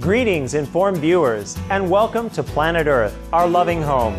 Greetings, informed viewers, and welcome to Planet Earth, our loving home.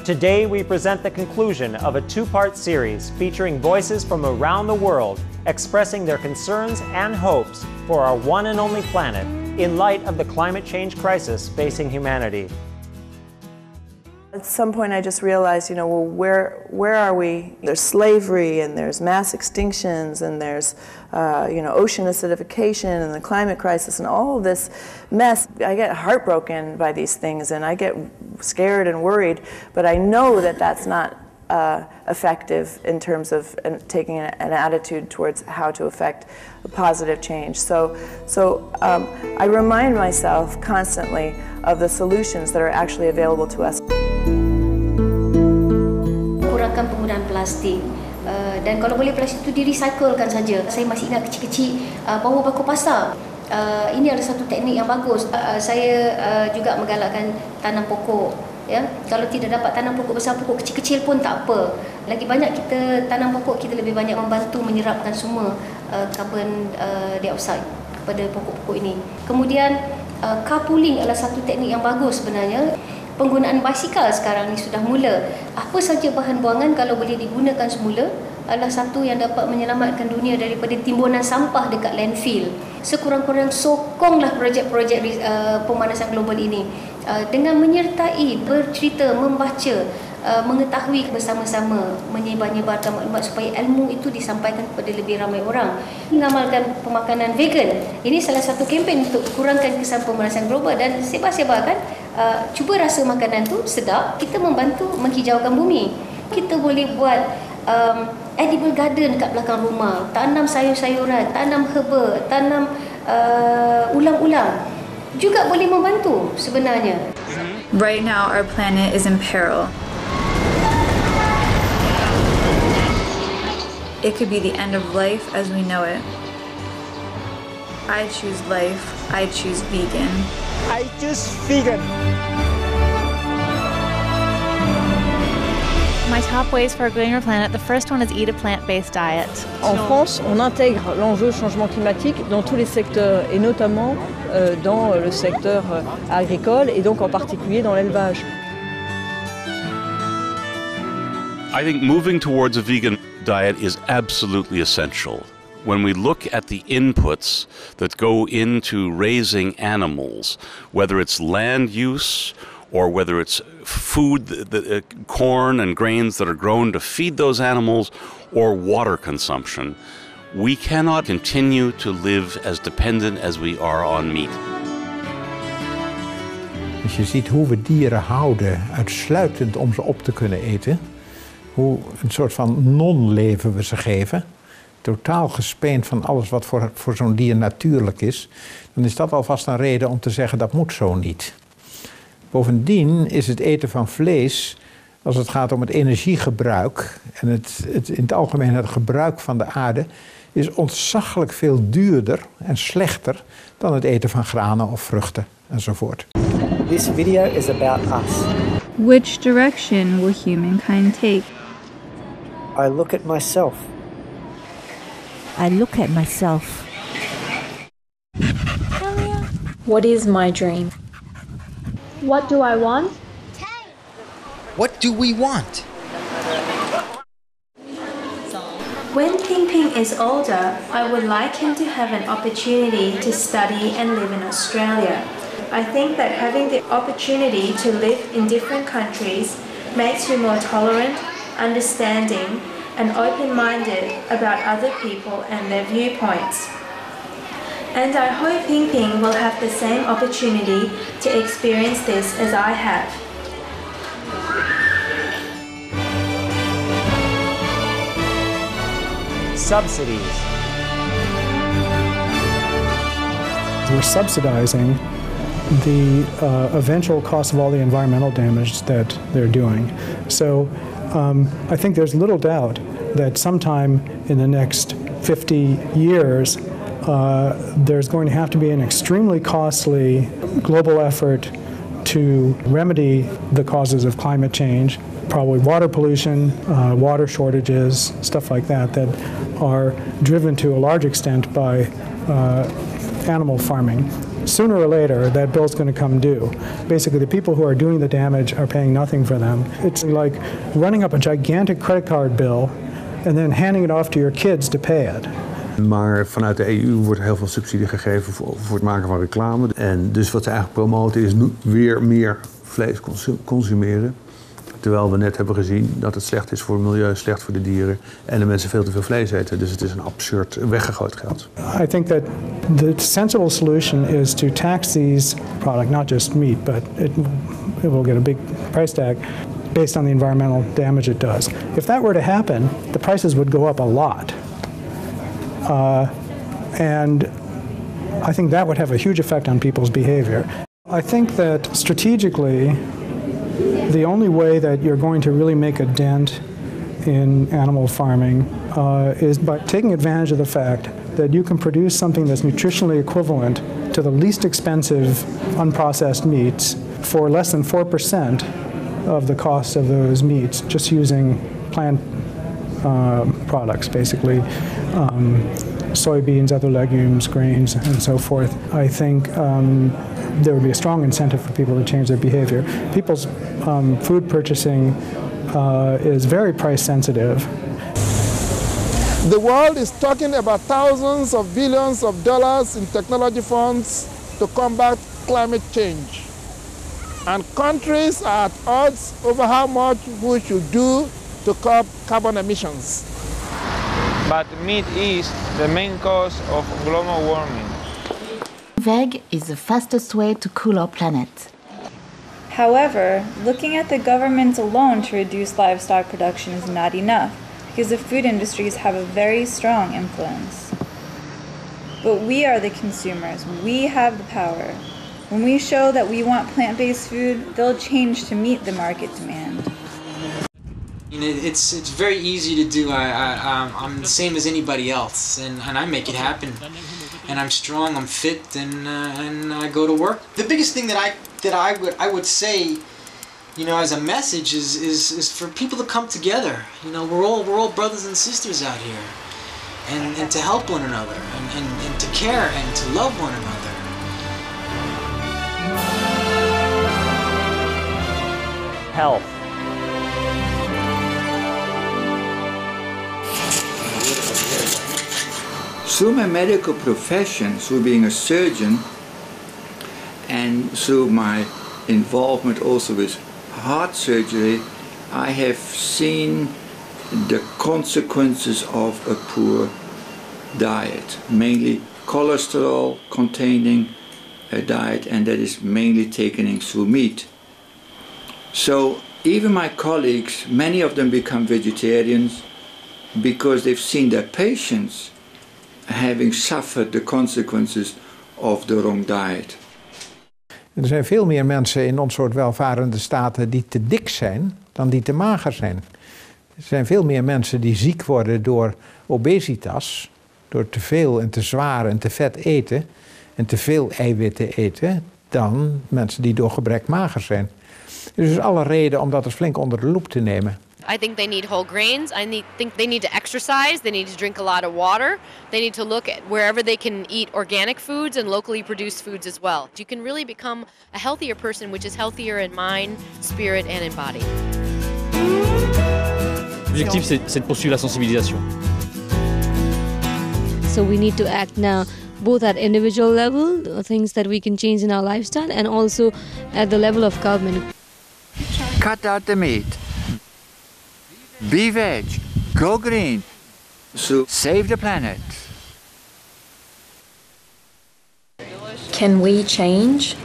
Today we present the conclusion of a two-part series featuring voices from around the world expressing their concerns and hopes for our one and only planet in light of the climate change crisis facing humanity. At some point I just realized, well, where are we? There's slavery, and there's mass extinctions, and there's, ocean acidification, and the climate crisis, and all of this mess. I get heartbroken by these things, and I get scared and worried, but I know that that's not effective in terms of taking an attitude towards how to affect a positive change. So I remind myself constantly of the solutions that are actually available to us. Kurangkan penggunaan plastik, dan kalau boleh plastik itu direcyclekan saja. Saya masih ingat kecil-kecil bawa bako pasar. Ini adalah satu teknik yang bagus. Saya juga menggalakkan tanam pokok. Ya, kalau tidak dapat tanam pokok besar, pokok kecil-kecil pun tak apa. Lagi banyak kita tanam pokok, kita lebih banyak membantu menyerapkan semua carbon dioxide kepada pokok-pokok ini. Kemudian carpooling adalah satu teknik yang bagus sebenarnya. Penggunaan basikal sekarang ni sudah mula. Apa saja bahan buangan kalau boleh digunakan semula adalah satu yang dapat menyelamatkan dunia daripada timbunan sampah dekat landfill. Sekurang-kurang sokonglah projek-projek pemanasan global ini dengan menyertai, bercerita, membaca, mengetahui bersama-sama, menyebar-nyebarkan maklumat supaya ilmu itu disampaikan kepada lebih ramai orang. Mengamalkan pemakanan vegan. Ini salah satu kempen untuk kurangkan kesan pemanasan global, dan sebar-sebarkan. Cuba rasa makanan tu sedap, kita membantu menghijaukan bumi. Kita boleh buat edible garden kat belakang rumah, tanam sayur-sayuran, tanam herba, tanam ulang-ulang. Juga boleh membantu sebenarnya. Right now our planet is in peril. It could be the end of life as we know it. I choose life. I choose vegan. I choose vegan. My top ways for a greener planet, the first one is eat a plant-based diet. En France, on intègre l'enjeu changement climatique dans tous les secteurs, et notamment dans le secteur agricole, et donc en particulier dans l'élevage. I think moving towards a vegan diet is absolutely essential. When we look at the inputs that go into raising animals, whether it's land use or whether it's food, corn and grains that are grown to feed those animals, or water consumption, we cannot continue to live as dependent as we are on meat. Als je ziet hoe we dieren houden, uitsluitend om ze op te kunnen eten, hoe een soort van non-leven we ze geven, totaal gespeend van alles wat voor zo'n dier natuurlijk is, dan is dat alvast een reden om te zeggen dat moet zo niet. Bovendien is het eten van vlees, als het gaat om het energiegebruik en in het algemeen het gebruik van de aarde, is ontzaglijk veel duurder en slechter dan het eten van granen of vruchten enzovoort. This video is about us. Which direction will humankind take? I look at myself. I look at myself. What is my dream? What do I want? What do we want? When Ping Ping is older, I would like him to have an opportunity to study and live in Australia. I think that having the opportunity to live in different countries makes you more tolerant, understanding, and open-minded about other people and their viewpoints. And I hope Ping Ping will have the same opportunity to experience this as I have. Subsidies. We're subsidizing the eventual cost of all the environmental damage that they're doing. So I think there's little doubt that sometime in the next 50 years, there's going to have to be an extremely costly global effort to remedy the causes of climate change, probably water pollution, water shortages, stuff like that, that are driven to a large extent by animal farming. sooner or later that bill's going to come due. Basically, the people who are doing the damage are paying nothing for them. It's like running up a gigantic credit card bill and then handing it off to your kids to pay it. Maar vanuit de EU wordt heel veel subsidie gegeven voor het maken van reclame. En dus wat ze eigenlijk promoten is weer meer vlees consumeren. Terwijl we net hebben gezien dat het slecht is voor het milieu, slecht voor de dieren en de mensen veel te veel vlees eten. Dus het is een absurd weggegooid geld. I think that the sensible solution is to tax these products, not just meat, but it will get a big price tag based on the environmental damage it does. If that were to happen, the prices would go up a lot. And I think that would have a huge effect on people's behavior. I think that strategically, the only way that you're going to really make a dent in animal farming is by taking advantage of the fact that you can produce something that's nutritionally equivalent to the least expensive unprocessed meats for less than 4% of the cost of those meats, just using plant products, basically soybeans, other legumes, grains, and so forth. I think there would be a strong incentive for people to change their behavior. People's food purchasing is very price sensitive. The world is talking about thousands of billions of dollars in technology funds to combat climate change. And countries are at odds over how much we should do to curb carbon emissions. But meat is the main cause of global warming. Veg is the fastest way to cool our planet. However, looking at the government alone to reduce livestock production is not enough, because the food industries have a very strong influence. But we are the consumers. We have the power. When we show that we want plant-based food, they'll change to meet the market demand. It's very easy to do. I'm the same as anybody else, and I make it happen. And I'm strong, I'm fit, and I go to work. The biggest thing that I would say, you know, as a message is for people to come together. You know, we're all brothers and sisters out here, and to help one another, and to care and to love one another. Health. Through my medical profession, through being a surgeon, and through my involvement also with heart surgery, I have seen the consequences of a poor diet, mainly cholesterol containing a diet, and that is mainly taken in through meat. So even my colleagues, many of them become vegetarians because they've seen their patients having suffered the consequences of the wrong diet. Er zijn veel meer mensen in ons soort welvarende staten die te dik zijn dan die te mager zijn. Er zijn veel meer mensen die ziek worden door obesitas, door te veel en te zwaar en te vet eten en te veel eiwitten eten, dan mensen die door gebrek mager zijn. Dus er is alle reden om dat eens flink onder de loep te nemen. I think they need whole grains. Think they need to exercise. They need to drink a lot of water. They need to look at wherever they can eat organic foods and locally produced foods as well. You can really become a healthier person, which is healthier in mind, spirit, and in body. L'objectif, c'est de poursuivre la sensibilisation. So we need to act now, both at individual level, things that we can change in our lifestyle, and also at the level of government. Cut out the meat. Be veg. Go green. So save the planet. Can we change?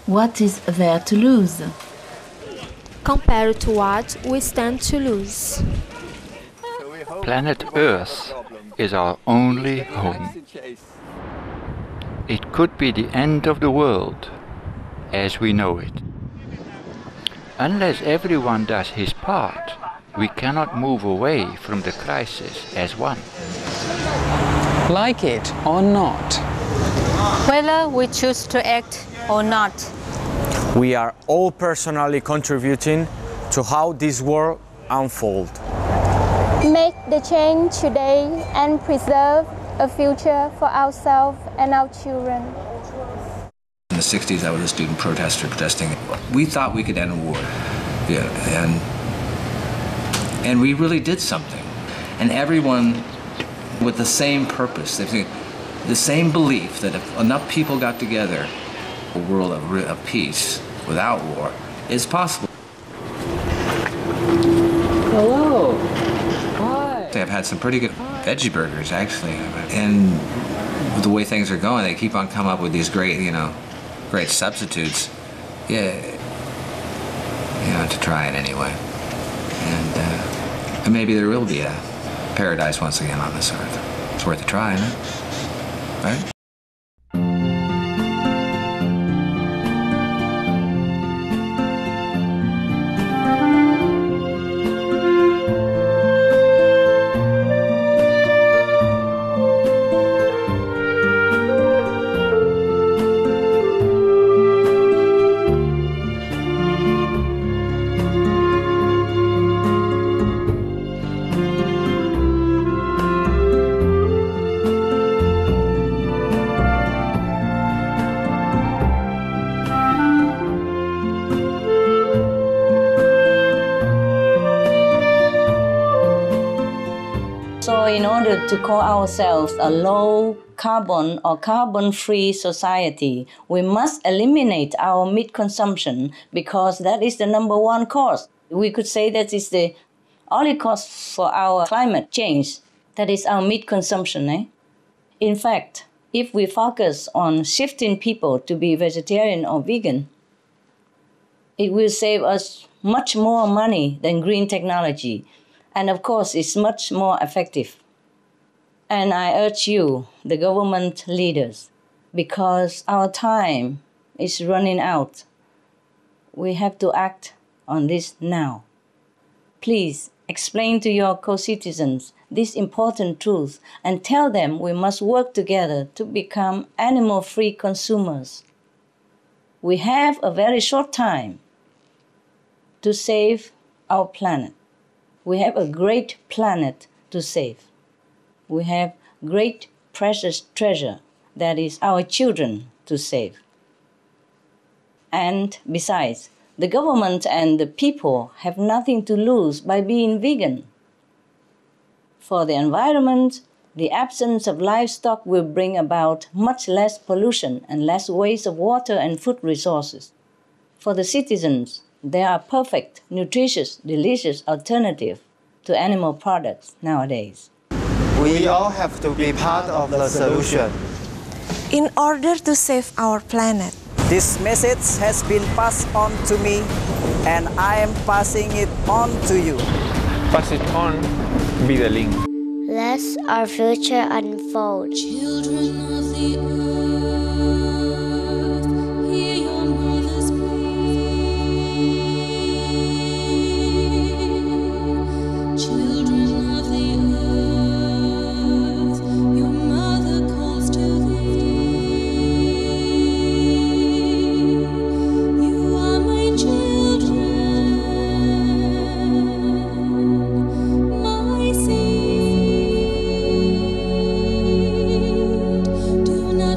What is there to lose? Compared to what we stand to lose. Planet Earth is our only home. It could be the end of the world as we know it. Unless everyone does his part, we cannot move away from the crisis as one. Like it or not, whether we choose to act or not, we are all personally contributing to how this world unfolds. Make the change today and preserve a future for ourselves and our children. In the 60s, I was a student protester protesting. We thought we could end war, and we really did something. And everyone with the same purpose, the same belief that if enough people got together, a world of peace without war is possible. Hello. Hi. I've had some pretty good veggie burgers, actually. And with the way things are going, they keep on coming up with these great, great substitutes. Yeah, to try it anyway. And maybe there will be a paradise once again on this earth. It's worth a try, isn't it? Right? So in order to call ourselves a low carbon or carbon-free society, we must eliminate our meat consumption because that is the #1 cause. We could say that is the only cause for our climate change. That is our meat consumption. In fact, if we focus on shifting people to be vegetarian or vegan, it will save us much more money than green technology. And of course, it's much more effective. And I urge you, the government leaders, because our time is running out, we have to act on this now. Please explain to your co-citizens this important truth and tell them we must work together to become animal-free consumers. We have a very short time to save our planet. We have a great planet to save. We have great precious treasure, that is our children, to save. And besides, the government and the people have nothing to lose by being vegan. For the environment, the absence of livestock will bring about much less pollution and less waste of water and food resources. For the citizens, they are perfect, nutritious, delicious alternative to animal products nowadays. We all have to be part of the solution. In order to save our planet. This message has been passed on to me, and I am passing it on to you. Pass it on, be the link. Let our future unfold. Children of the earth, hear your mother's plea. Children of the earth, your mother calls to thee. You are my children, my seed. Do not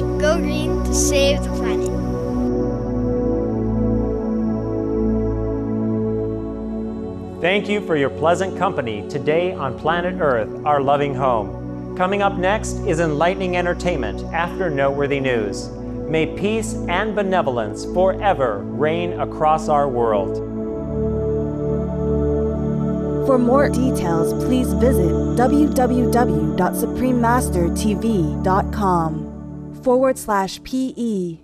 watch Go Green to save the planet. Thank you for your pleasant company today on Planet Earth, our loving home. Coming up next is enlightening entertainment after noteworthy news. May peace and benevolence forever reign across our world. For more details, please visit www.suprememastertv.com/PE